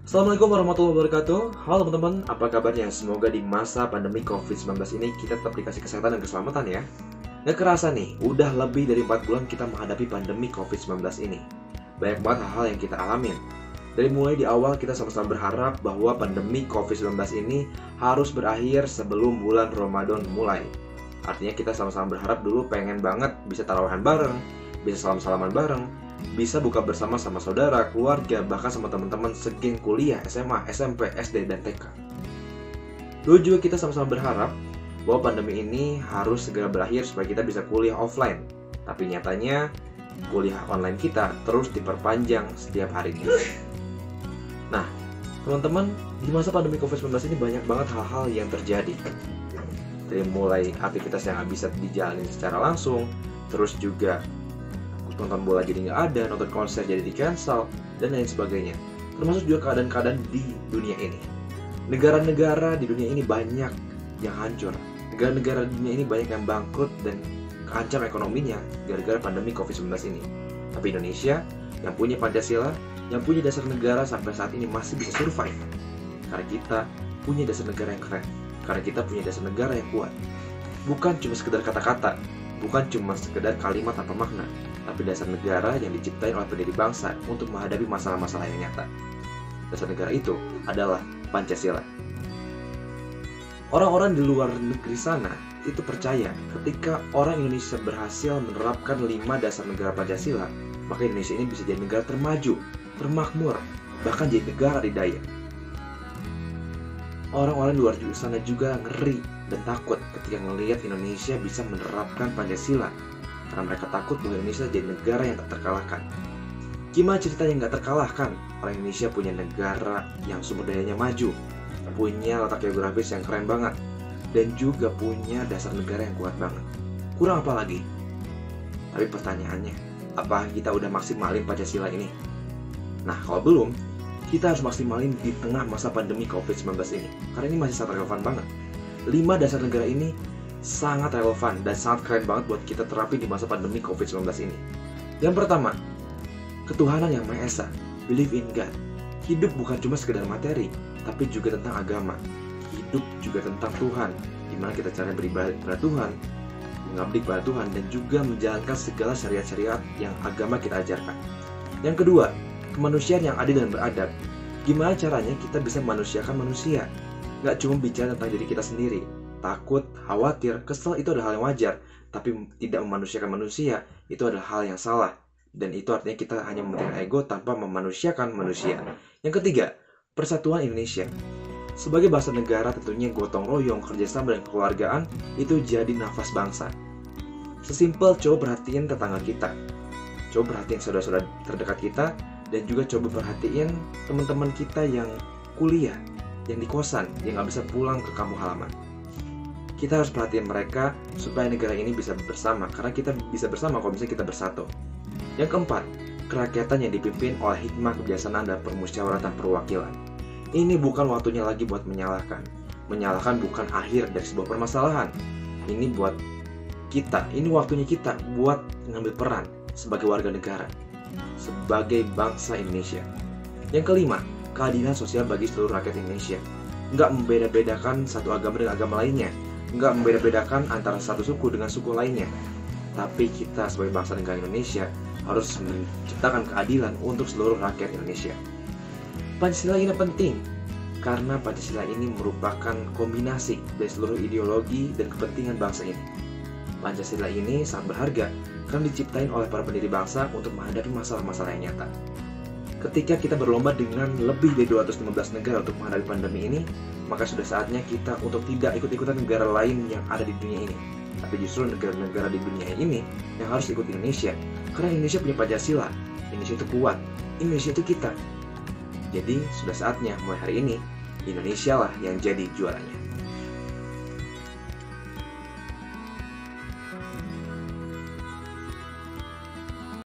Assalamualaikum warahmatullahi wabarakatuh. Halo teman-teman, apa kabarnya? Semoga di masa pandemi COVID-19 ini kita tetap dikasih kesehatan dan keselamatan ya. Gak kerasa nih, udah lebih dari 4 bulan kita menghadapi pandemi COVID-19 ini. Banyak banget hal-hal yang kita alamin. Dari mulai di awal kita sama-sama berharap bahwa pandemi COVID-19 ini harus berakhir sebelum bulan Ramadan mulai. Artinya kita sama-sama berharap dulu pengen banget bisa tarawehan bareng, bisa salam-salaman bareng, bisa buka bersama sama saudara, keluarga, bahkan sama teman-teman segeng kuliah, SMA, SMP, SD, dan TK. Dulu juga kita sama-sama berharap bahwa pandemi ini harus segera berakhir supaya kita bisa kuliah offline. Tapi nyatanya kuliah online kita terus diperpanjang setiap harinya. Nah, teman-teman, di masa pandemi COVID-19 ini banyak banget hal-hal yang terjadi. Dari mulai aktivitas yang bisa dijalani secara langsung, terus juga nonton bola jadi nggak ada, nonton konser jadi di-cancel, dan lain sebagainya. Termasuk juga keadaan-keadaan di dunia ini. Negara-negara di dunia ini banyak yang hancur. Negara-negara di dunia ini banyak yang bangkrut dan keancam ekonominya gara-gara pandemi COVID-19 ini. Tapi Indonesia yang punya Pancasila, yang punya dasar negara sampai saat ini masih bisa survive. Karena kita punya dasar negara yang keren. Karena kita punya dasar negara yang kuat. Bukan cuma sekedar kata-kata, bukan cuma sekedar kalimat tanpa makna, tapi dasar negara yang diciptain oleh pendiri bangsa untuk menghadapi masalah-masalah yang nyata. Dasar negara itu adalah Pancasila. Orang-orang di luar negeri sana itu percaya ketika orang Indonesia berhasil menerapkan 5 dasar negara Pancasila, maka Indonesia ini bisa jadi negara termaju, termakmur, bahkan jadi negara adidaya. Orang-orang di luar sana juga ngeri dan takut ketika melihat Indonesia bisa menerapkan Pancasila, karena mereka takut bahwa Indonesia jadi negara yang tak terkalahkan. Gimana ceritanya nggak terkalahkan? Orang Indonesia punya negara yang sumber dayanya maju, punya letak geografis yang keren banget, dan juga punya dasar negara yang kuat banget. Kurang apa lagi? Tapi pertanyaannya, apa kita udah maksimalin Pancasila ini? Nah, kalau belum, kita harus maksimalin di tengah masa pandemi COVID-19 ini, karena ini masih sangat relevan banget. 5 dasar negara ini sangat relevan dan sangat keren banget buat kita terapin di masa pandemi COVID-19 ini. Yang pertama, ketuhanan yang Maha Esa, believe in God. Hidup bukan cuma sekedar materi, tapi juga tentang agama. Hidup juga tentang Tuhan, dimana kita cara beribadah kepada Tuhan, mengabdi kepada Tuhan, dan juga menjalankan segala syariat-syariat yang agama kita ajarkan. Yang kedua, kemanusiaan yang adil dan beradab. Gimana caranya kita bisa memanusiakan manusia? Gak cuma bicara tentang diri kita sendiri. Takut, khawatir, kesel itu adalah hal yang wajar. Tapi tidak memanusiakan manusia itu adalah hal yang salah. Dan itu artinya kita hanya mementingkan ego tanpa memanusiakan manusia. Yang ketiga, persatuan Indonesia. Sebagai bangsa negara tentunya gotong royong, kerjasama dan kekeluargaan itu jadi nafas bangsa. Sesimpel coba perhatiin tetangga kita. Coba perhatiin saudara-saudara terdekat kita. Dan juga coba perhatiin teman-teman kita yang kuliah, yang di kosan, yang gak bisa pulang ke kampung halaman. Kita harus perhatiin mereka supaya negara ini bisa bersama, karena kita bisa bersama kalau misalnya kita bersatu. Yang keempat, kerakyatan yang dipimpin oleh hikmah kebijaksanaan dan permusyawaratan perwakilan. Ini bukan waktunya lagi buat menyalahkan. Menyalahkan bukan akhir dari sebuah permasalahan. Ini buat kita, ini waktunya kita buat ngambil peran sebagai warga negara, sebagai bangsa Indonesia. Yang kelima, keadilan sosial bagi seluruh rakyat Indonesia. Nggak membeda-bedakan satu agama dengan agama lainnya, nggak membeda-bedakan antara satu suku dengan suku lainnya. Tapi kita sebagai bangsa negara Indonesia harus menciptakan keadilan untuk seluruh rakyat Indonesia. Pancasila ini penting karena Pancasila ini merupakan kombinasi dari seluruh ideologi dan kepentingan bangsa ini. Pancasila ini sangat berharga karena diciptain oleh para pendiri bangsa untuk menghadapi masalah-masalah yang nyata. Ketika kita berlomba dengan lebih dari 215 negara untuk menghadapi pandemi ini, maka sudah saatnya kita untuk tidak ikut-ikutan negara lain yang ada di dunia ini. Tapi justru negara-negara di dunia ini yang harus ikut Indonesia. Karena Indonesia punya Pancasila, Indonesia itu kuat, Indonesia itu kita. Jadi sudah saatnya mulai hari ini, Indonesia lah yang jadi juaranya.